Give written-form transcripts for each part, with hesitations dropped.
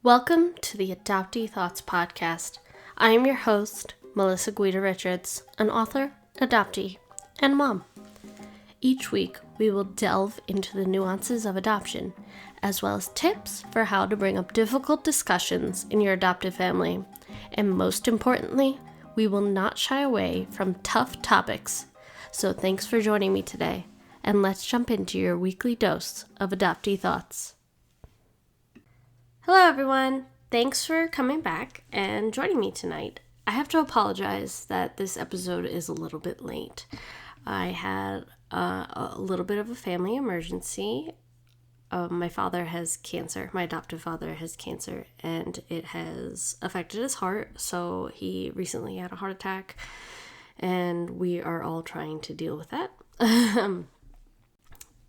Welcome to the Adoptee Thoughts podcast. I am your host, Melissa Guida Richards, an author, adoptee, and mom. Each week, we will delve into the nuances of adoption, as well as tips for how to bring up difficult discussions in your adoptive family. And most importantly, we will not shy away from tough topics. So thanks for joining me today, and let's jump into your weekly dose of Adoptee Thoughts. Hello everyone, thanks for coming back and joining me tonight. I have to apologize that this episode is a little bit late. I had a little bit of a family emergency. My father has cancer, my adoptive father has cancer, and it has affected his heart, so he recently had a heart attack, and we are all trying to deal with that,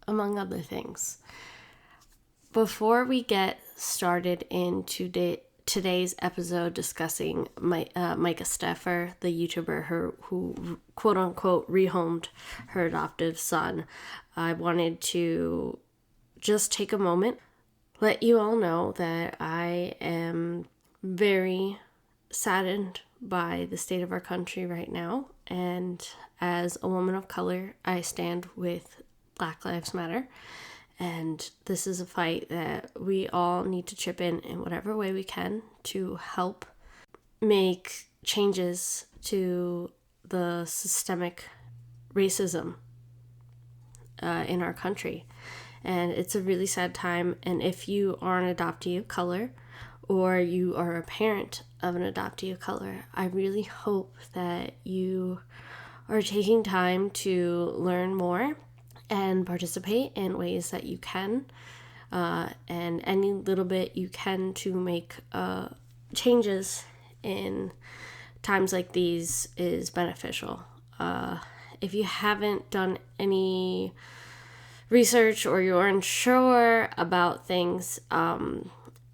among other things. Before we get started in today's episode discussing Myka Stauffer, the YouTuber who quote-unquote rehomed her adoptive son, I wanted to just take a moment, let you all know that I am very saddened by the state of our country right now, and as a woman of color, I stand with Black Lives Matter. And this is a fight that we all need to chip in whatever way we can to help make changes to the systemic racism in our country. And it's a really sad time. And if you are an adoptee of color or you are a parent of an adoptee of color, I really hope that you are taking time to learn more and participate in ways that you can, and any little bit you can to make changes in times like these is beneficial. If you haven't done any research or you're unsure about things as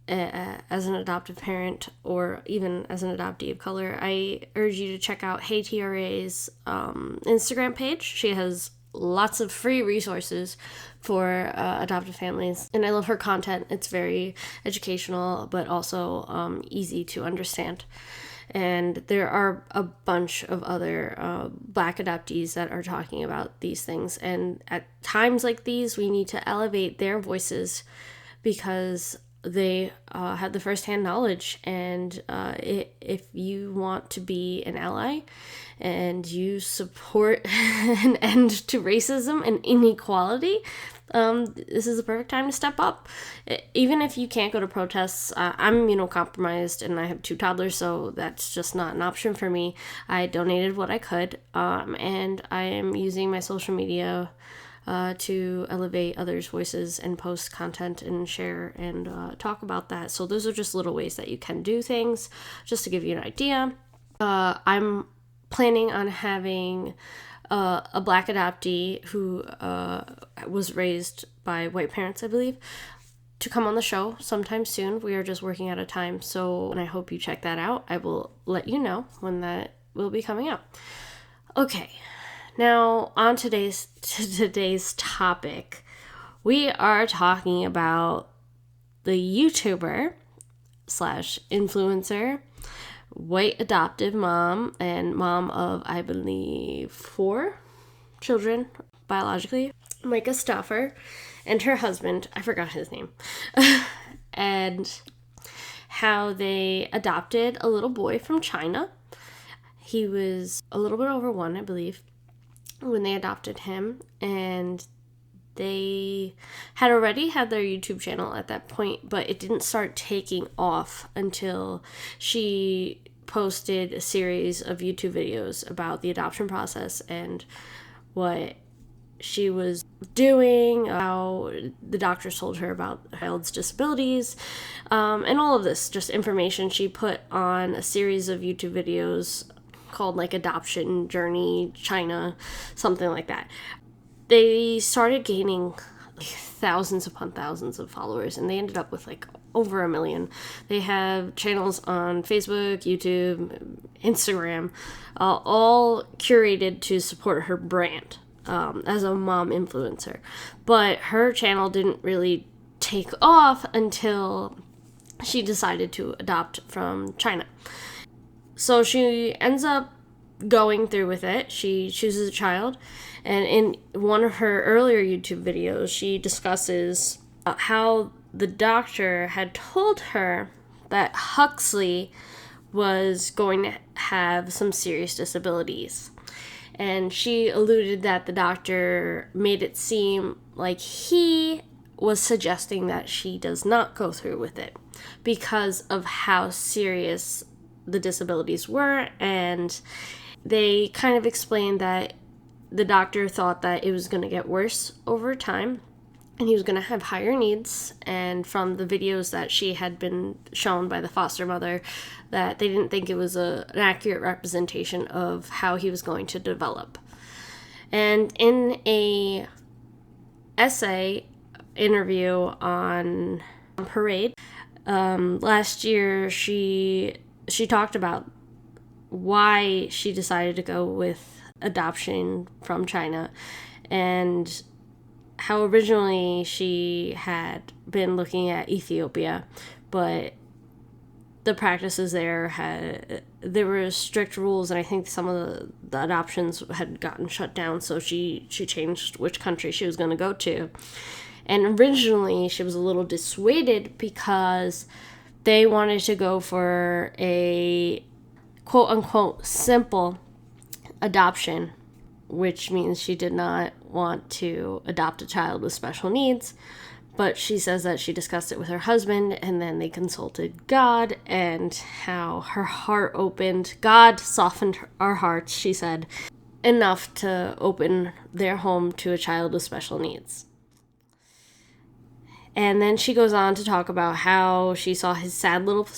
an adoptive parent or even as an adoptee of color, I urge you to check out Hey TRA's Instagram page. She has lots of free resources for adoptive families, and I love her content. It's very educational but also easy to understand, and there are a bunch of other Black adoptees that are talking about these things, and at times like these we need to elevate their voices because they have the first-hand knowledge, and if you want to be an ally and you support an end to racism and inequality, this is the perfect time to step up. Even if you can't go to protests, I'm immunocompromised and I have 2 toddlers, so that's just not an option for me. I donated what I could, and I am using my social media to elevate others' voices and post content and share and talk about that. So those are just little ways that you can do things, just to give you an idea. I'm planning on having a Black adoptee who was raised by white parents, I believe, to come on the show sometime soon. We are just working out a time, so and I hope you check that out. I will let you know when that will be coming out. Okay. Now, on today's topic, we are talking about the YouTuber / influencer, white adoptive mom, and mom of, I believe, 4 children biologically, Myka Stauffer, and her husband, I forgot his name, and how they adopted a little boy from China. He was a little bit over 1, I believe, when they adopted him, and they had already had their YouTube channel at that point, but it didn't start taking off until she posted a series of YouTube videos about the adoption process and what she was doing, how the doctors told her about the child's disabilities, and all of this just information she put on a series of YouTube videos called like Adoption Journey China, something like that. They started gaining thousands upon thousands of followers, and they ended up with like over 1 million. They have channels on Facebook, YouTube, Instagram, all curated to support her brand as a mom influencer. But her channel didn't really take off until she decided to adopt from China. So she ends up going through with it. She chooses a child, and in one of her earlier YouTube videos, she discusses how the doctor had told her that Huxley was going to have some serious disabilities. And she alluded that the doctor made it seem like he was suggesting that she does not go through with it because of how serious the disabilities were. And they kind of explained that the doctor thought that it was going to get worse over time and he was going to have higher needs. And from the videos that she had been shown by the foster mother, that they didn't think it was an accurate representation of how he was going to develop. And in a essay interview on Parade last year, she talked about why she decided to go with adoption from China, and how originally she had been looking at Ethiopia, but the practices there were strict rules, and I think some of the adoptions had gotten shut down, so she changed which country she was going to go to. And originally she was a little dissuaded because they wanted to go for a quote-unquote simple adoption, which means she did not want to adopt a child with special needs. But she says that she discussed it with her husband, and then they consulted God, and how her heart opened. God softened our hearts, she said, enough to open their home to a child with special needs. And then she goes on to talk about how she saw his sad little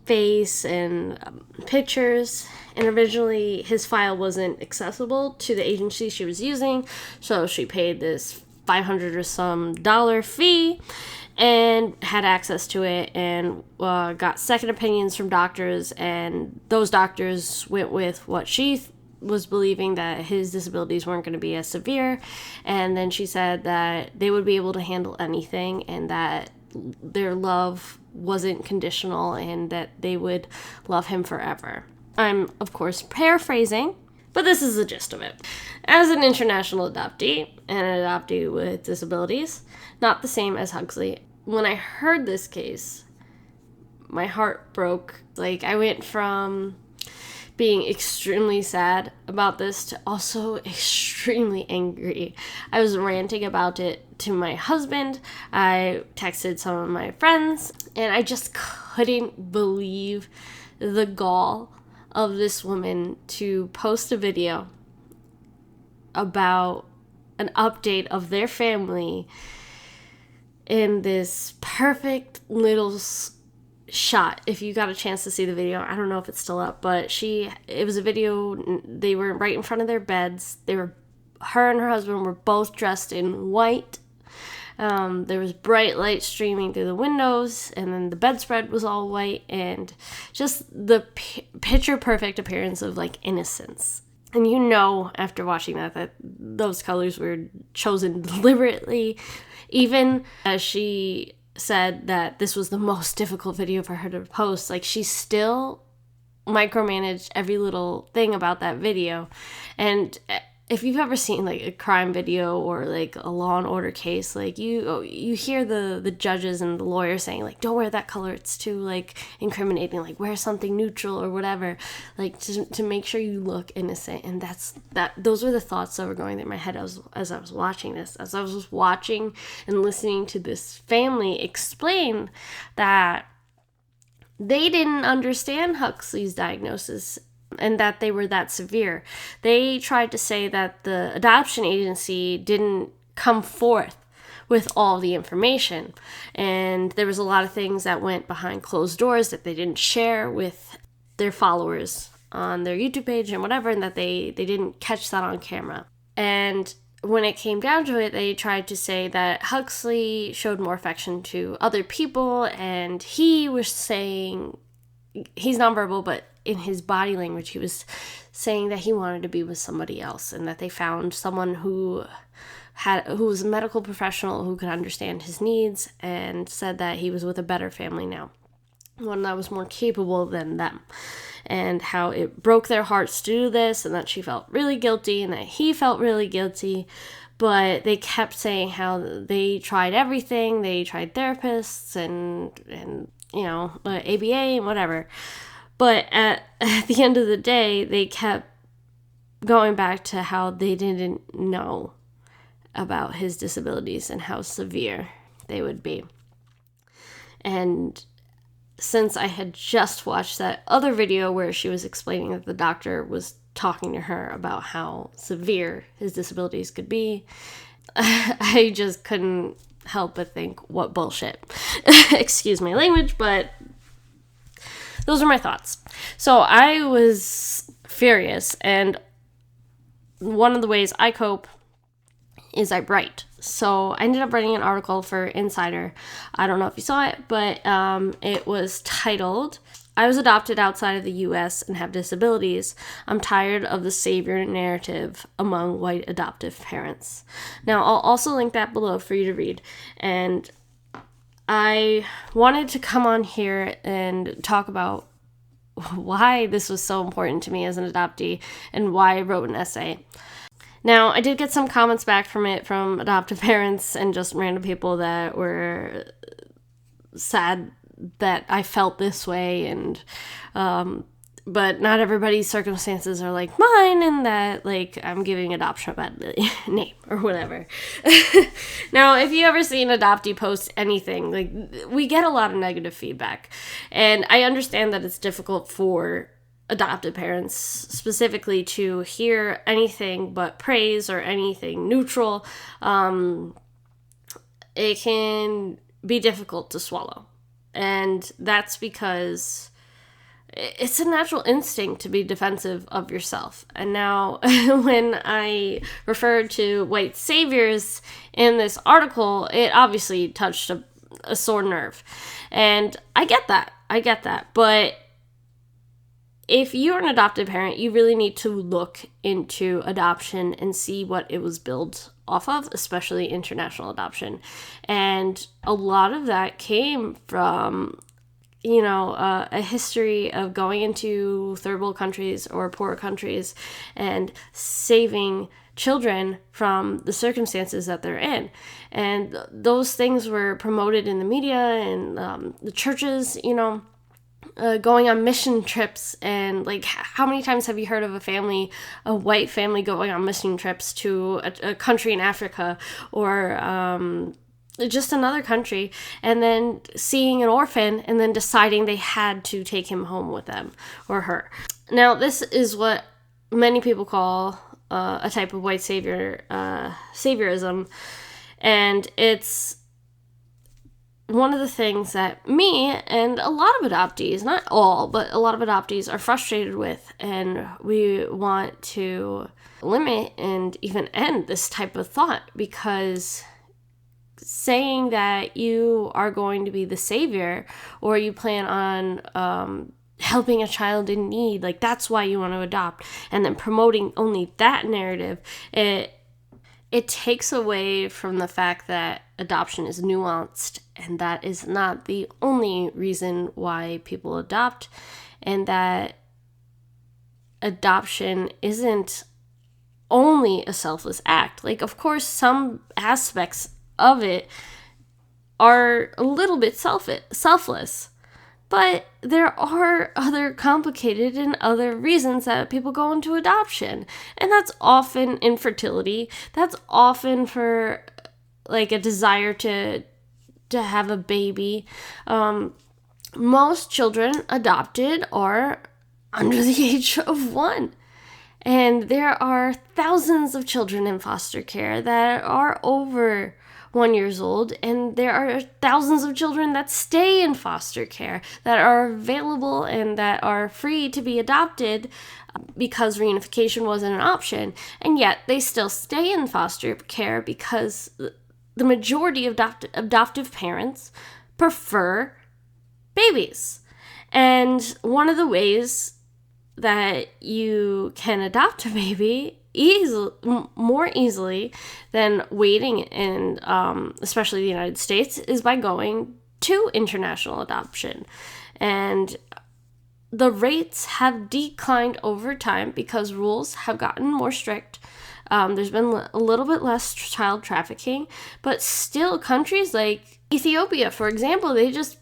face and pictures, and originally his file wasn't accessible to the agency she was using, so she paid this $500 or some fee and had access to it, and got second opinions from doctors, and those doctors went with what she was believing, that his disabilities weren't going to be as severe. And then she said that they would be able to handle anything, and that their love wasn't conditional, and that they would love him forever. I'm, of course, paraphrasing, but this is the gist of it. As an international adoptee and an adoptee with disabilities, not the same as Huxley, when I heard this case, my heart broke. Like, I went from being extremely sad about this to also extremely angry. I was ranting about it to my husband. I texted some of my friends, and I just couldn't believe the gall of this woman to post a video about an update of their family in this perfect little shot. If you got a chance to see the video, I don't know if it's still up, but it was a video. They were right in front of their beds. Her and her husband were both dressed in white. There was bright light streaming through the windows, and then the bedspread was all white, and just the picture perfect appearance of like innocence. And you know, after watching that those colors were chosen deliberately. Even as she said that this was the most difficult video for her to post, like, she still micromanaged every little thing about that video. And if you've ever seen like a crime video or like a Law and Order case, like you hear the judges and the lawyers saying like, don't wear that color, it's too like incriminating, like wear something neutral or whatever, like to make sure you look innocent. And those were the thoughts that were going through my head as I was watching this, as I was watching and listening to this family explain that they didn't understand Huxley's diagnosis and that they were that severe. They tried to say that the adoption agency didn't come forth with all the information, and there was a lot of things that went behind closed doors that they didn't share with their followers on their YouTube page and whatever, and that they didn't catch that on camera. And when it came down to it, they tried to say that Huxley showed more affection to other people, and he was saying, he's nonverbal, but in his body language, he was saying that he wanted to be with somebody else, and that they found someone who was a medical professional who could understand his needs, and said that he was with a better family now. one that was more capable than them, and how it broke their hearts to do this, and that she felt really guilty and that he felt really guilty. But they kept saying how they tried everything. They tried therapists and ABA and whatever. But at the end of the day, they kept going back to how they didn't know about his disabilities and how severe they would be. And since I had just watched that other video where she was explaining that the doctor was talking to her about how severe his disabilities could be, I just couldn't help but think, what bullshit. Excuse my language, but those are my thoughts. So I was furious, and one of the ways I cope is I write. So I ended up writing an article for Insider. I don't know if you saw it, but it was titled, "I was adopted outside of the U.S. and have disabilities. I'm tired of the savior narrative among white adoptive parents." Now, I'll also link that below for you to read. And I wanted to come on here and talk about why this was so important to me as an adoptee and why I wrote an essay. Now, I did get some comments back from it from adoptive parents and just random people that were sad that I felt this way, and but not everybody's circumstances are like mine, and that like I'm giving adoption a bad name or whatever. Now, if you ever see an adoptee post anything, like, we get a lot of negative feedback, and I understand that it's difficult for adoptive parents specifically to hear anything but praise or anything neutral. It can be difficult to swallow. And that's because it's a natural instinct to be defensive of yourself. And now when I referred to white saviors in this article, it obviously touched a sore nerve. And I get that. But if you're an adoptive parent, you really need to look into adoption and see what it was built off of, especially international adoption. And a lot of that came from, a history of going into third world countries or poorer countries and saving children from the circumstances that they're in. And those things were promoted in the media and the churches, going on mission trips. And like, how many times have you heard of a white family going on mission trips to a country in Africa or just another country, and then seeing an orphan and then deciding they had to take him home with them or her? Now, this is what many people call a type of white saviorism, and it's one of the things that me and a lot of adoptees, not all, but a lot of adoptees are frustrated with, and we want to limit and even end this type of thought, because saying that you are going to be the savior or you plan on helping a child in need, like that's why you want to adopt, and then promoting only that narrative, it takes away from the fact that adoption is nuanced, and that is not the only reason why people adopt, and that adoption isn't only a selfless act. Like, of course, some aspects of it are a little bit selfless, but there are other complicated and other reasons that people go into adoption, and that's often infertility. That's often for like a desire to have a baby. Most children adopted are under the age of 1. And there are thousands of children in foster care that are over 1 year old, and there are thousands of children that stay in foster care that are available and that are free to be adopted because reunification wasn't an option, and yet they still stay in foster care because the majority of adoptive parents prefer babies. And one of the ways that you can adopt a baby more easily than waiting in, especially the United States, is by going to international adoption. And the rates have declined over time because rules have gotten more strict. There's been a little bit less child trafficking, but still countries like Ethiopia, for example, they just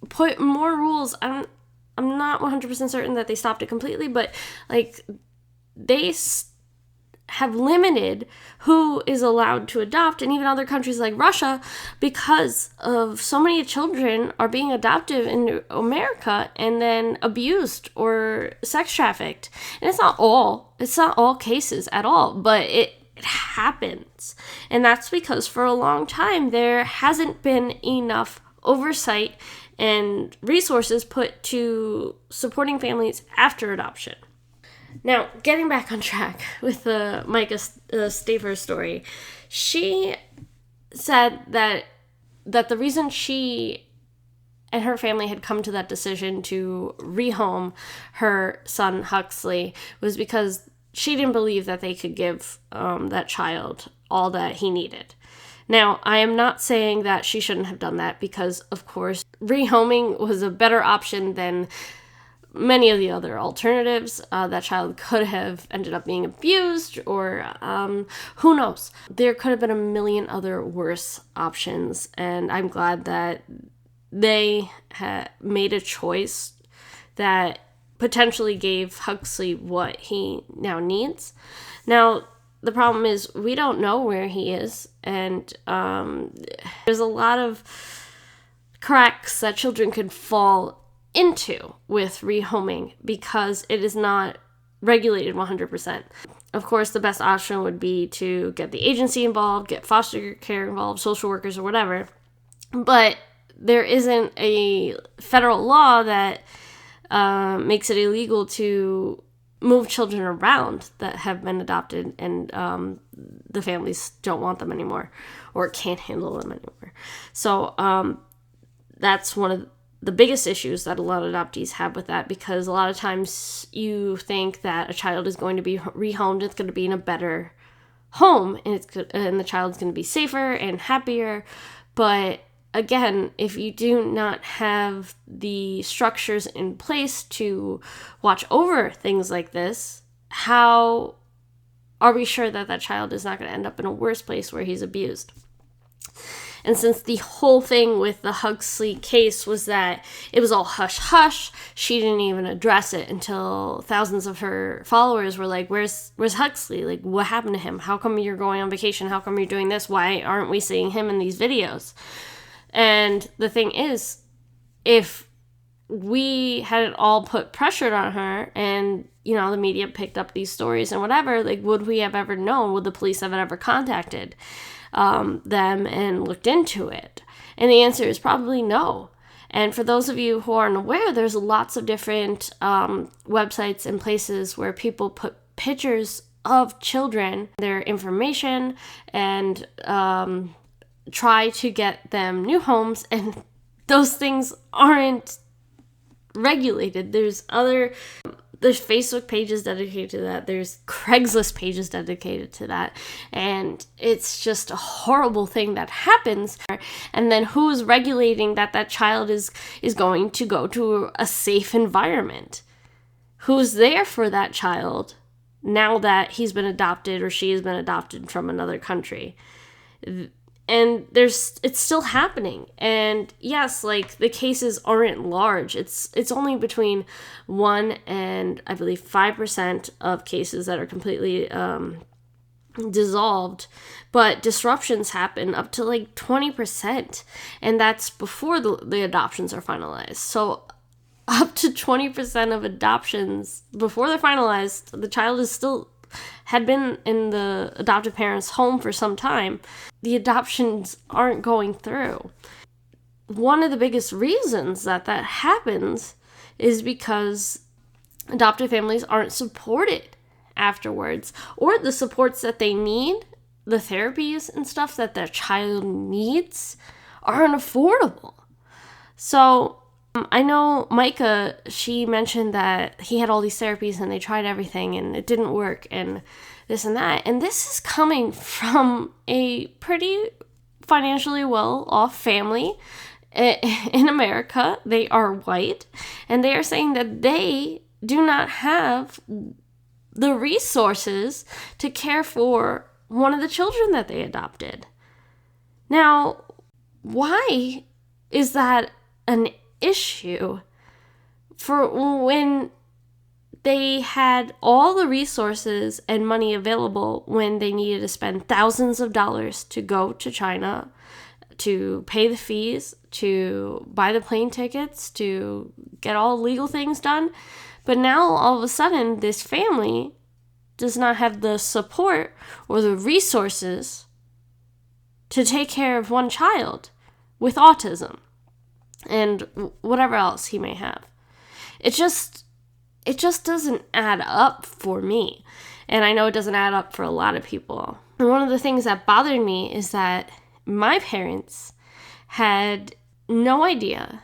put more rules. I'm not 100% certain that they stopped it completely, but like they have limited who is allowed to adopt, and even other countries like Russia, because of so many children are being adopted in America and then abused or sex trafficked. And it's not all cases at all, but it happens. And that's because for a long time there hasn't been enough oversight and resources put to supporting families after adoption. Now, getting back on track with the Myka Stauffer story, she said that the reason she and her family had come to that decision to rehome her son Huxley was because she didn't believe that they could give that child all that he needed. Now, I am not saying that she shouldn't have done that because, of course, rehoming was a better option than many of the other alternatives. That child could have ended up being abused, or who knows. There could have been a million other worse options, and I'm glad that they made a choice that potentially gave Huxley what he now needs. Now, the problem is we don't know where he is, and there's a lot of cracks that children could fall into with rehoming because it is not regulated 100%. Of course, the best option would be to get the agency involved, get foster care involved, social workers or whatever. But there isn't a federal law that makes it illegal to move children around that have been adopted and the families don't want them anymore or can't handle them anymore. So that's one of the biggest issues that a lot of adoptees have with that, because a lot of times you think that a child is going to be rehomed, it's going to be in a better home, and the child's going to be safer and happier. But again, if you do not have the structures in place to watch over things like this, how are we sure that that child is not going to end up in a worse place where he's abused? And since the whole thing with the Huxley case was that it was all hush-hush, she didn't even address it until thousands of her followers were like, where's Huxley? Like, what happened to him? How come you're going on vacation? How come you're doing this? Why aren't we seeing him in these videos? And the thing is, if we hadn't all put pressure on her and, you know, the media picked up these stories and whatever, like, would we have ever known? Would the police have ever contacted them and looked into it? And the answer is probably no. And for those of you who aren't aware, there's lots of different websites and places where people put pictures of children, their information, and try to get them new homes, and those things aren't regulated. There's Facebook pages dedicated to that. There's Craigslist pages dedicated to that. And it's just a horrible thing that happens. And then who's regulating that child is going to go to a safe environment? Who's there for that child now that he's been adopted or she has been adopted from another country? And it's still happening. And yes, like, the cases aren't large. It's only between 1 and I believe 5% of cases that are completely dissolved, but disruptions happen up to like 20%, and that's before the adoptions are finalized. So up to 20% of adoptions before they're finalized, the child had been in the adoptive parent's home for some time. The adoptions aren't going through. One of the biggest reasons that happens is because adoptive families aren't supported afterwards, or the supports that they need, the therapies and stuff that their child needs, aren't affordable. So I know Myka, she mentioned that he had all these therapies and they tried everything and it didn't work and this and that. And this is coming from a pretty financially well-off family in America, they are white, and they are saying that they do not have the resources to care for one of the children that they adopted. Now, why is that an issue for when they had all the resources and money available when they needed to spend thousands of dollars to go to China, to pay the fees, to buy the plane tickets, to get all legal things done? But now, all of a sudden, this family does not have the support or the resources to take care of one child with autism and whatever else he may have. It just doesn't add up for me. And I know it doesn't add up for a lot of people. And one of the things that bothered me is that my parents had no idea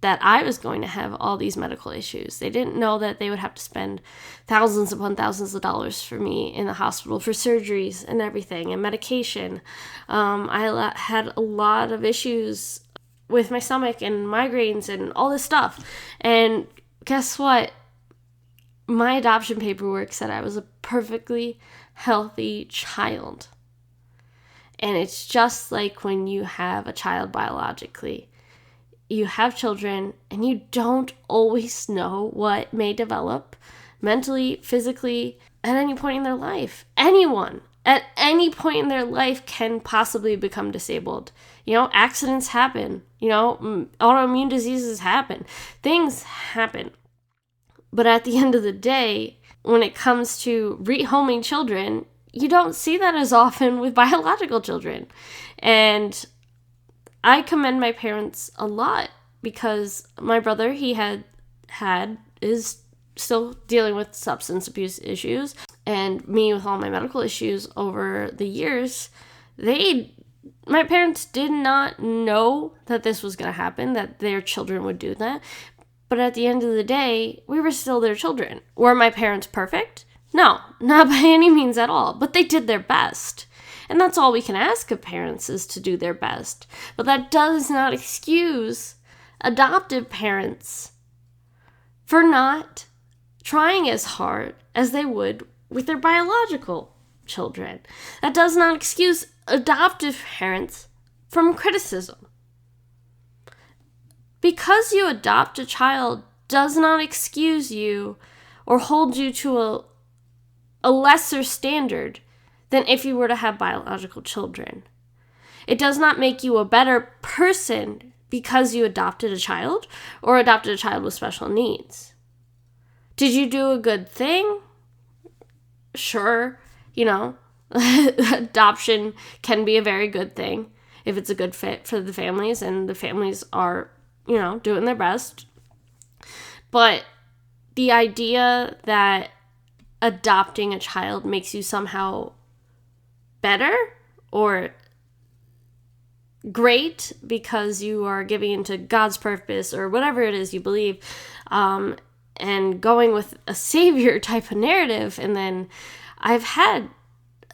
that I was going to have all these medical issues. They didn't know that they would have to spend thousands upon thousands of dollars for me in the hospital for surgeries and everything and medication. I had a lot of issues with my stomach and migraines and all this stuff. And guess what? My adoption paperwork said I was a perfectly healthy child. And it's just like when you have a child biologically. You have children and you don't always know what may develop mentally, physically, at any point in their life. Anyone at any point in their life can possibly become disabled. Accidents happen. Autoimmune diseases happen. Things happen. But at the end of the day, when it comes to rehoming children, you don't see that as often with biological children. And I commend my parents a lot because my brother, is still dealing with substance abuse issues, and me with all my medical issues over the years. My parents did not know that this was going to happen, that their children would do that. But at the end of the day, we were still their children. Were my parents perfect? No, not by any means at all. But they did their best. And that's all we can ask of parents, is to do their best. But that does not excuse adoptive parents for not trying as hard as they would with their biological children. That does not excuse adoptive parents from criticism. Because you adopt a child does not excuse you or hold you to a lesser standard than if you were to have biological children. It does not make you a better person because you adopted a child or adopted a child with special needs. Did you do a good thing? Sure, adoption can be a very good thing if it's a good fit for the families and the families are, doing their best. But the idea that adopting a child makes you somehow better or great because you are giving into God's purpose or whatever it is you believe, and going with a savior type of narrative. And then I've had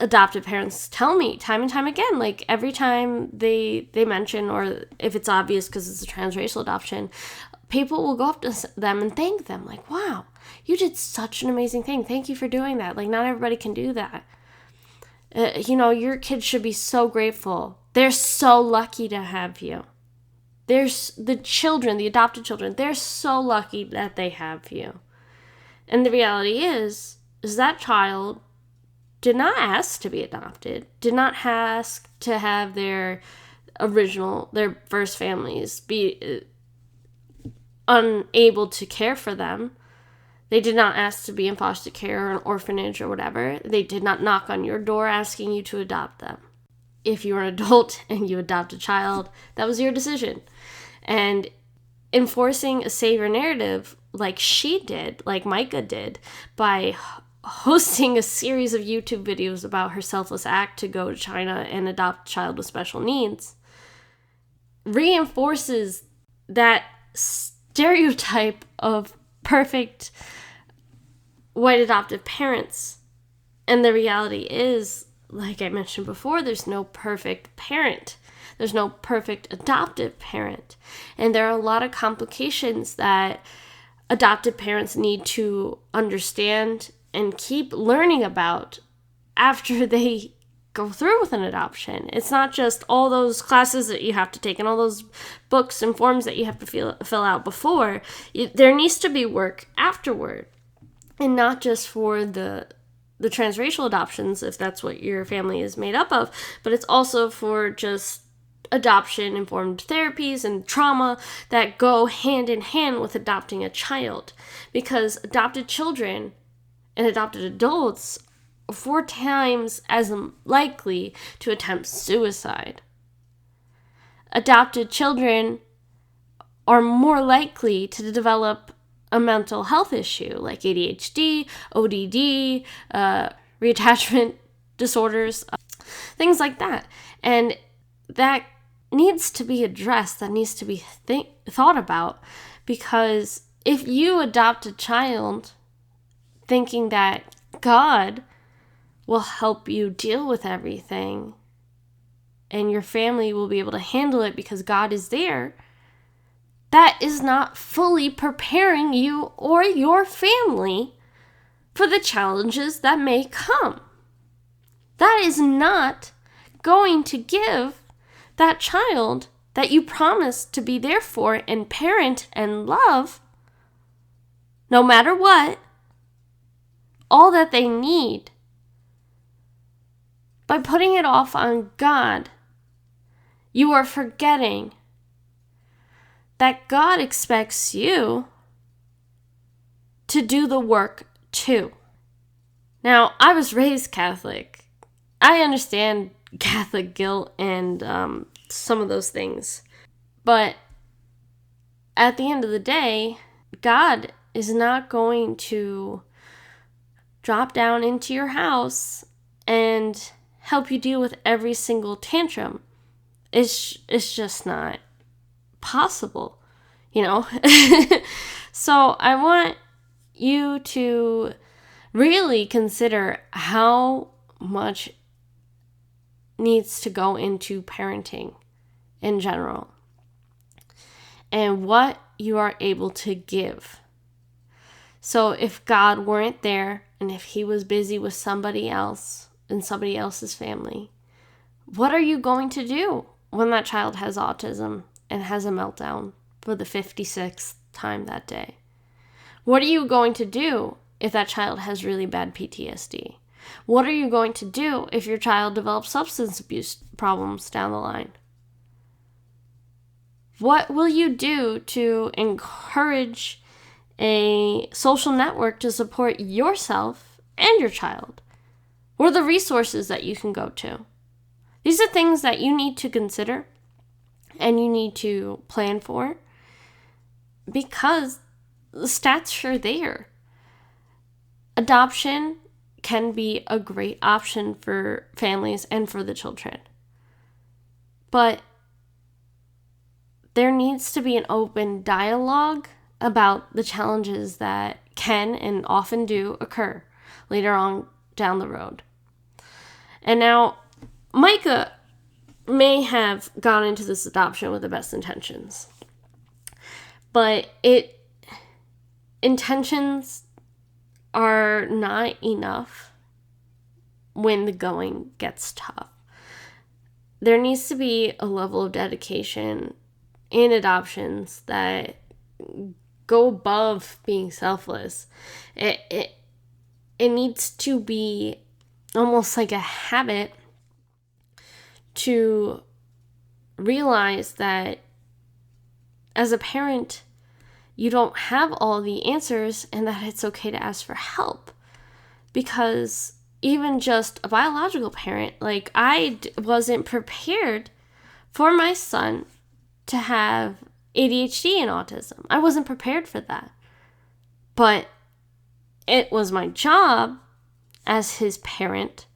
adoptive parents tell me time and time again, like every time they mention, or if it's obvious because it's a transracial adoption, people will go up to them and thank them, like, wow, you did such an amazing thing. Thank you for doing that. Like, not everybody can do that. Your kids should be so grateful. They're so lucky to have you. There's the children, the adopted children, they're so lucky that they have you. And the reality is that child did not ask to be adopted, did not ask to have their first families be unable to care for them. They did not ask to be in foster care or an orphanage or whatever. They did not knock on your door asking you to adopt them. If you were an adult and you adopt a child, that was your decision. And enforcing a savior narrative like she did, like Myka did, by hosting a series of YouTube videos about her selfless act to go to China and adopt a child with special needs, reinforces that stereotype of perfect white adoptive parents. And the reality is, like I mentioned before, there's no perfect parent. There's no perfect adoptive parent. And there are a lot of complications that adopted parents need to understand and keep learning about after they go through with an adoption. It's not just all those classes that you have to take and all those books and forms that you have to fill out before. There needs to be work afterward, and not just for the transracial adoptions, if that's what your family is made up of, but it's also for just adoption-informed therapies and trauma that go hand in hand with adopting a child. Because adopted children and adopted adults 4 times as likely to attempt suicide. Adopted children are more likely to develop a mental health issue like ADHD, ODD, reattachment disorders, things like that. And that needs to be addressed, that needs to be thought about, because if you adopt a child thinking that God will help you deal with everything and your family will be able to handle it because God is there, that is not fully preparing you or your family for the challenges that may come. That is not going to give that child that you promised to be there for and parent and love, no matter what, all that they need. By putting it off on God, you are forgetting that God expects you to do the work too. Now, I was raised Catholic. I understand Catholic guilt and some of those things. But at the end of the day, God is not going to drop down into your house and help you deal with every single tantrum. It's just not possible, you know? So I want you to really consider how much needs to go into parenting in general and what you are able to give. So if God weren't there and if he was busy with somebody else in somebody else's family, what are you going to do when that child has autism and has a meltdown for the 56th time that day? What are you going to do if that child has really bad PTSD? What are you going to do if your child develops substance abuse problems down the line? What will you do to encourage a social network to support yourself and your child? What are the resources that you can go to? These are things that you need to consider and you need to plan for, because the stats are there. Adoption can be a great option for families and for the children. But there needs to be an open dialogue about the challenges that can and often do occur later on down the road. And now, Myka may have gone into this adoption with the best intentions, but intentions are not enough when the going gets tough. There needs to be a level of dedication in adoptions that go above being selfless. It needs to be almost like a habit to realize that as a parent, you don't have all the answers and that it's okay to ask for help. Because even just a biological parent, like I wasn't prepared for my son to have ADHD and autism. I wasn't prepared for that. But it was my job as his parent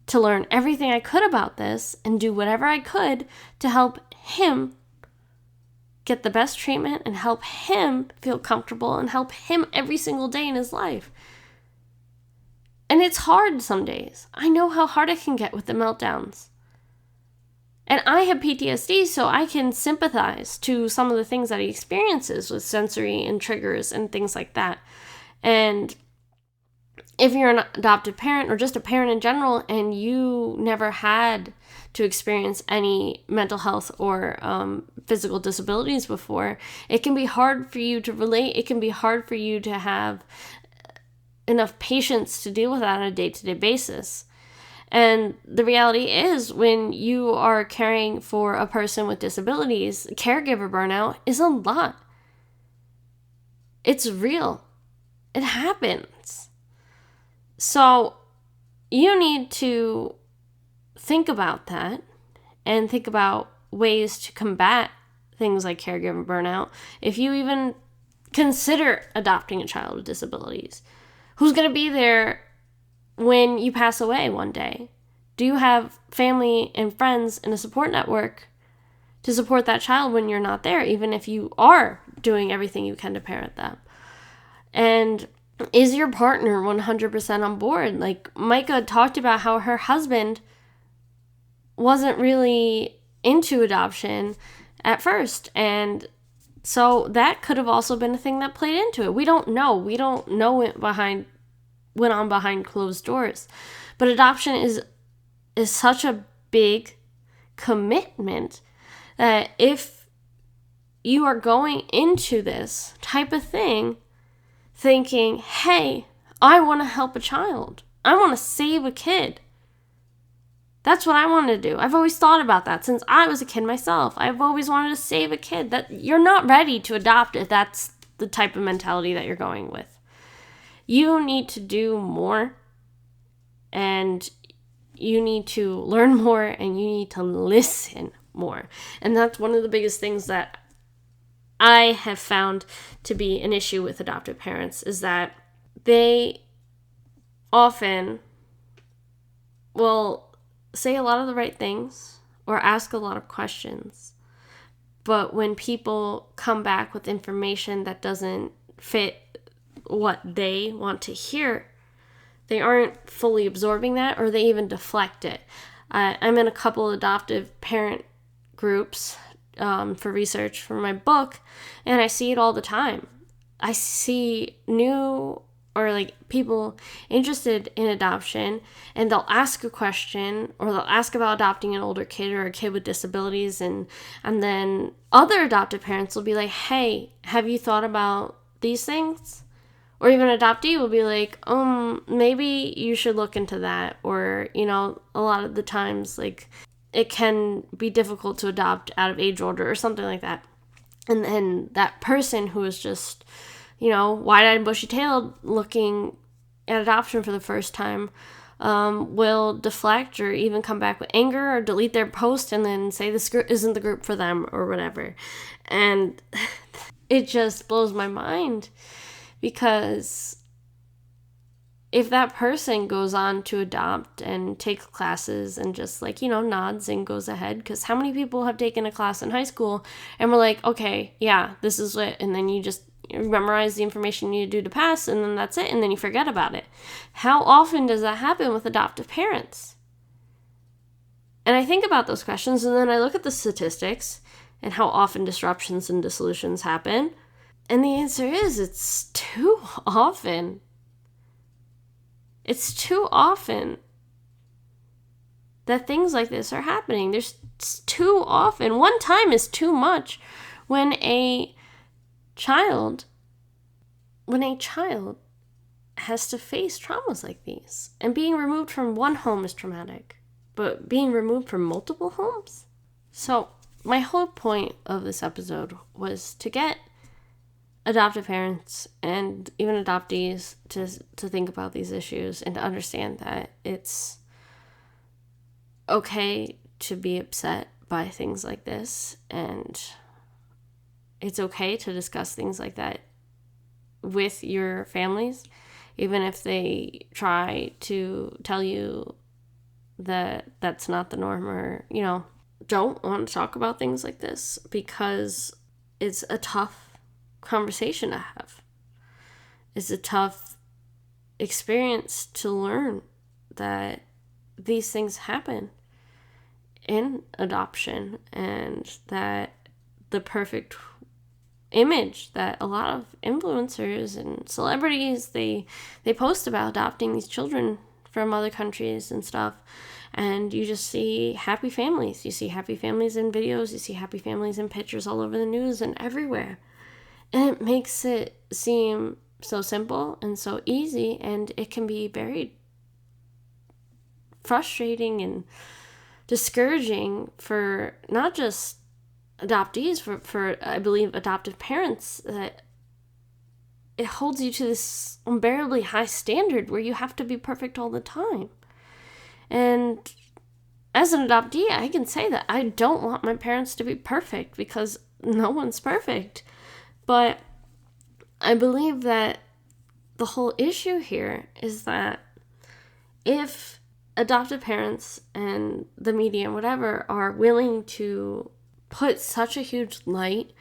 to learn everything I could about this and do whatever I could to help him get the best treatment and help him feel comfortable and help him every single day in his life. And it's hard some days. I know how hard it can get with the meltdowns. And I have PTSD, so I can sympathize to some of the things that he experiences with sensory and triggers and things like that. And if you're an adopted parent or just a parent in general and you never had to experience any mental health or physical disabilities before, it can be hard for you to relate. It can be hard for you to have enough patience to deal with that on a day-to-day basis. And the reality is, when you are caring for a person with disabilities, caregiver burnout is a lot. It's real. It happens. So you need to think about that and think about ways to combat things like caregiver burnout. If you even consider adopting a child with disabilities, who's going to be there when you pass away one day? Do you have family and friends and a support network to support that child when you're not there, even if you are doing everything you can to parent them? And is your partner 100% on board? Like Myka talked about how her husband wasn't really into adoption at first. And so that could have also been a thing that played into it. We don't know. We don't know it went on behind closed doors. But adoption is such a big commitment that if you are going into this type of thing thinking, hey, I want to help a child, I want to save a kid, that's what I want to do. I've always thought about that since I was a kid myself. I've always wanted to save a kid. That you're not ready to adopt if that's the type of mentality that you're going with. You need to do more, and you need to learn more, and you need to listen more. And that's one of the biggest things that I have found to be an issue with adoptive parents, is that they often will say a lot of the right things or ask a lot of questions. But when people come back with information that doesn't fit what they want to hear, they aren't fully absorbing that, or they even deflect it. I'm in a couple adoptive parent groups for research for my book, and I see it all the time. I see new or like people interested in adoption, and they'll ask a question, or they'll ask about adopting an older kid or a kid with disabilities, and then other adoptive parents will be like, hey, have you thought about these things? Or even an adoptee will be like, maybe you should look into that. Or, a lot of the times, like, it can be difficult to adopt out of age order or something like that. And then that person who is just, wide-eyed, bushy-tailed looking at adoption for the first time will deflect or even come back with anger or delete their post and then say this group isn't the group for them or whatever. And it just blows my mind. Because if that person goes on to adopt and take classes and just nods and goes ahead, because how many people have taken a class in high school and were like, okay, yeah, this is it, and then you just memorize the information you need to do to pass, and then that's it, and then you forget about it. How often does that happen with adoptive parents? And I think about those questions, and then I look at the statistics and how often disruptions and dissolutions happen. And the answer is, it's too often. It's too often that things like this are happening. There's too often. One time is too much when a child has to face traumas like these. And being removed from one home is traumatic, but being removed from multiple homes? So my whole point of this episode was to get adoptive parents and even adoptees to think about these issues and to understand that it's okay to be upset by things like this, and it's okay to discuss things like that with your families, even if they try to tell you that that's not the norm, or don't want to talk about things like this, because it's a tough conversation to have. It's a tough experience to learn that these things happen. in adoption, and that the perfect image that a lot of influencers and celebrities, they post about adopting these children from other countries and stuff, and you just see happy families. You see happy families in videos, you see happy families in pictures all over the news and everywhere. And it makes it seem so simple and so easy, and it can be very frustrating and discouraging for not just adoptees, for I believe adoptive parents, that it holds you to this unbearably high standard where you have to be perfect all the time. And as an adoptee, I can say that I don't want my parents to be perfect, because no one's perfect. But I believe that the whole issue here is that if adoptive parents and the media and whatever are willing to put such a huge light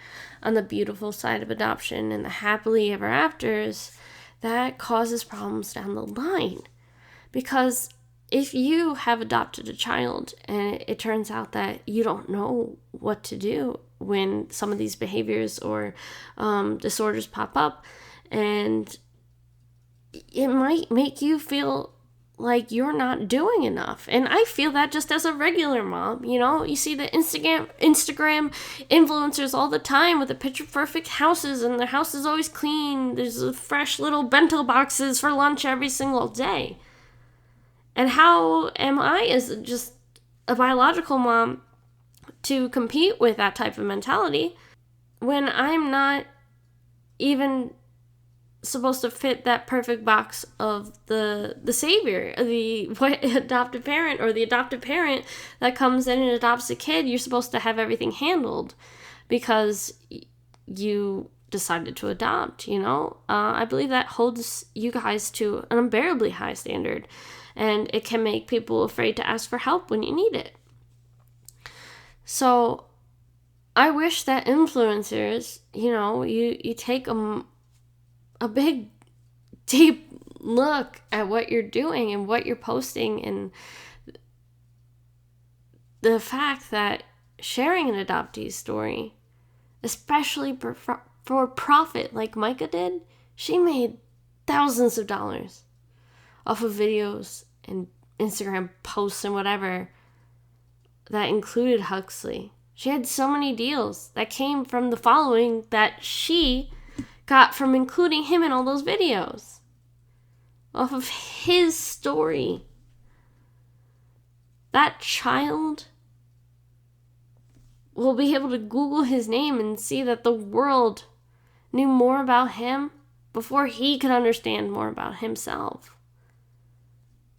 on the beautiful side of adoption and the happily ever afters, that causes problems down the line. Because if you have adopted a child and it turns out that you don't know what to do when some of these behaviors or disorders pop up, and it might make you feel like you're not doing enough. And I feel that just as a regular mom. You see the Instagram influencers all the time with the picture perfect houses, and their house is always clean. There's fresh little bento boxes for lunch every single day. And how am I, as just a biological mom, to compete with that type of mentality when I'm not even supposed to fit that perfect box of the savior, the adoptive parent, or the adoptive parent that comes in and adopts a kid? You're supposed to have everything handled because you decided to adopt. I believe that holds you guys to an unbearably high standard, and it can make people afraid to ask for help when you need it. So I wish that influencers, you take a big, deep look at what you're doing and what you're posting, and the fact that sharing an adoptee story, especially for profit like Myka did, she made thousands of dollars off of videos and Instagram posts and whatever that included Huxley. She had so many deals that came from the following that she got from including him in all those videos, off of his story. That child will be able to Google his name and see that the world knew more about him before he could understand more about himself.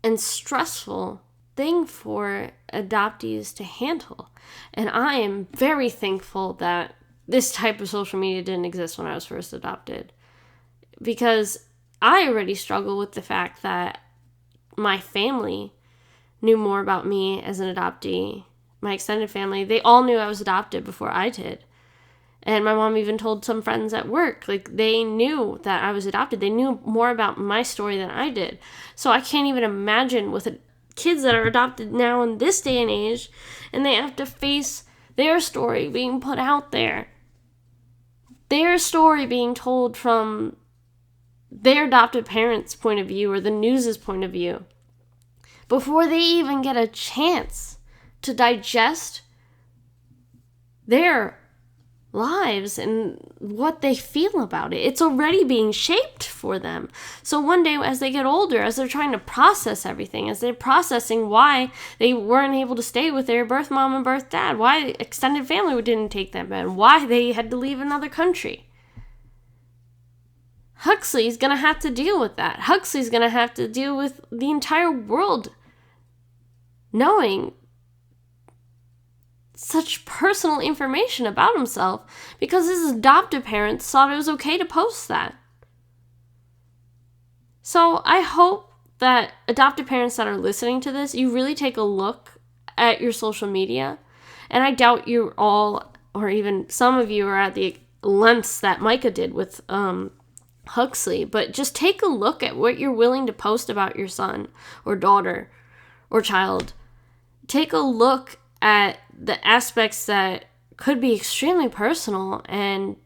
And stressful thing for adoptees to handle. And I am very thankful that this type of social media didn't exist when I was first adopted, because I already struggle with the fact that my family knew more about me as an adoptee. My extended family, they all knew I was adopted before I did. And my mom even told some friends at work, they knew that I was adopted. They knew more about my story than I did. So I can't even imagine with kids that are adopted now in this day and age, and they have to face their story being put out there. Their story being told from their adopted parents' point of view or the news's point of view, before they even get a chance to digest their lives and what they feel about it. It's already being shaped for them. So one day as they get older, as they're trying to process everything, as they're processing why they weren't able to stay with their birth mom and birth dad, why extended family didn't take them in, why they had to leave another country, Huxley's going to have to deal with that. Huxley's going to have to deal with the entire world knowing such personal information about himself because his adoptive parents thought it was okay to post that. So I hope that adoptive parents that are listening to this, you really take a look at your social media. And I doubt you all, or even some of you, are at the lengths that Myka did with Huxley, but just take a look at what you're willing to post about your son or daughter or child. Take a look at the aspects that could be extremely personal and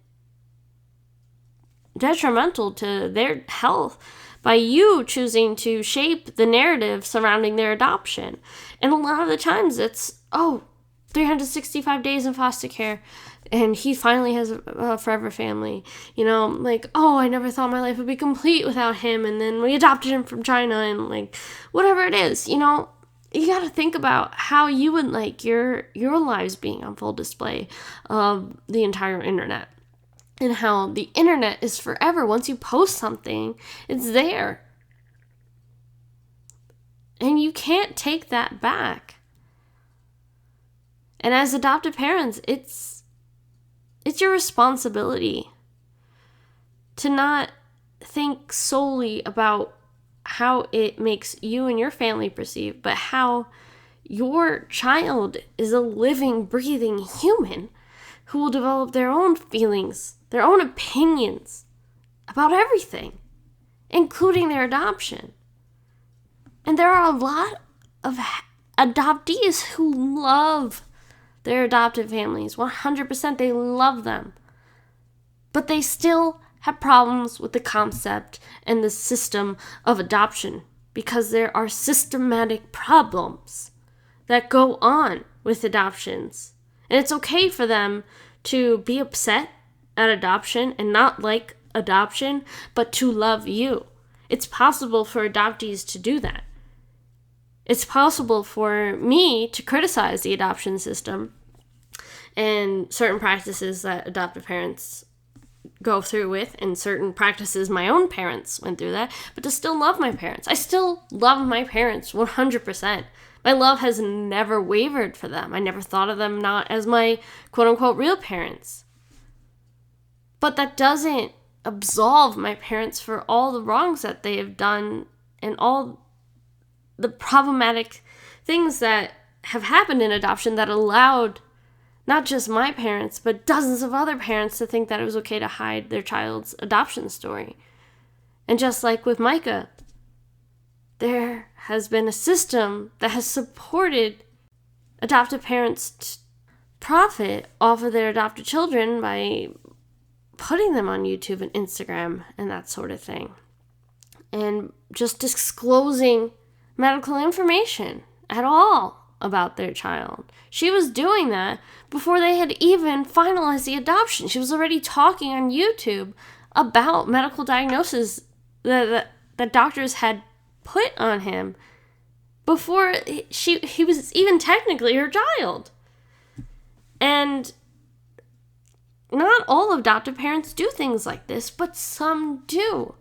detrimental to their health by you choosing to shape the narrative surrounding their adoption. And a lot of the times it's, 365 days in foster care and he finally has a forever family. I never thought my life would be complete without him, and then we adopted him from China, and whatever it is, you got to think about how you would like your lives being on full display of the entire internet. And how the internet is forever. Once you post something, it's there. And you can't take that back. And as adoptive parents, it's your responsibility to not think solely about how it makes you and your family perceive, but how your child is a living, breathing human who will develop their own feelings, their own opinions about everything, including their adoption. And there are a lot of adoptees who love their adopted families. 100% they love them. But they still have problems with the concept and the system of adoption because there are systematic problems that go on with adoptions. And it's okay for them to be upset at adoption and not like adoption, but to love you. It's possible for adoptees to do that. It's possible for me to criticize the adoption system and certain practices that adoptive parents go through with, and certain practices my own parents went through that, but to still love my parents. I still love my parents 100%. My love has never wavered for them. I never thought of them not as my quote-unquote real parents. But that doesn't absolve my parents for all the wrongs that they have done and all the problematic things that have happened in adoption that allowed not just my parents, but dozens of other parents to think that it was okay to hide their child's adoption story. And just like with Myka, there has been a system that has supported adoptive parents to profit off of their adopted children by putting them on YouTube and Instagram and that sort of thing. And just disclosing medical information at all about their child. She was doing that before they had even finalized the adoption. She was already talking on YouTube about medical diagnoses that doctors had put on him before he was even technically her child. And not all adoptive parents do things like this, but some do.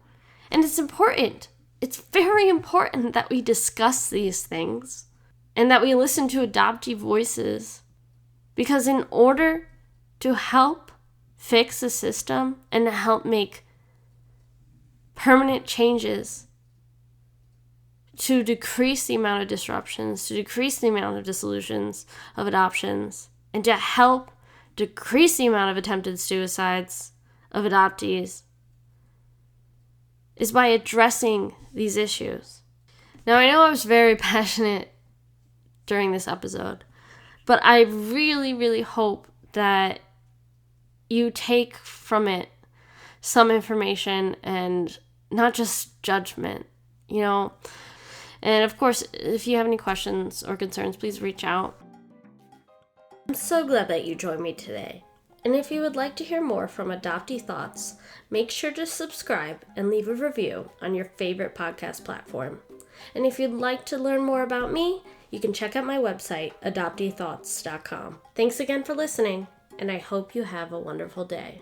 And it's important. It's very important that we discuss these things and that we listen to adoptee voices. Because in order to help fix the system and to help make permanent changes to decrease the amount of disruptions, to decrease the amount of dissolutions of adoptions, and to help decrease the amount of attempted suicides of adoptees, is by addressing these issues. Now, I know I was very passionate during this episode, but I really, really hope that you take from it some information and not just judgment, And of course, if you have any questions or concerns, please reach out. I'm so glad that you joined me today. And if you would like to hear more from Adoptee Thoughts, make sure to subscribe and leave a review on your favorite podcast platform. And if you'd like to learn more about me, you can check out my website, adopteethoughts.com. Thanks again for listening, and I hope you have a wonderful day.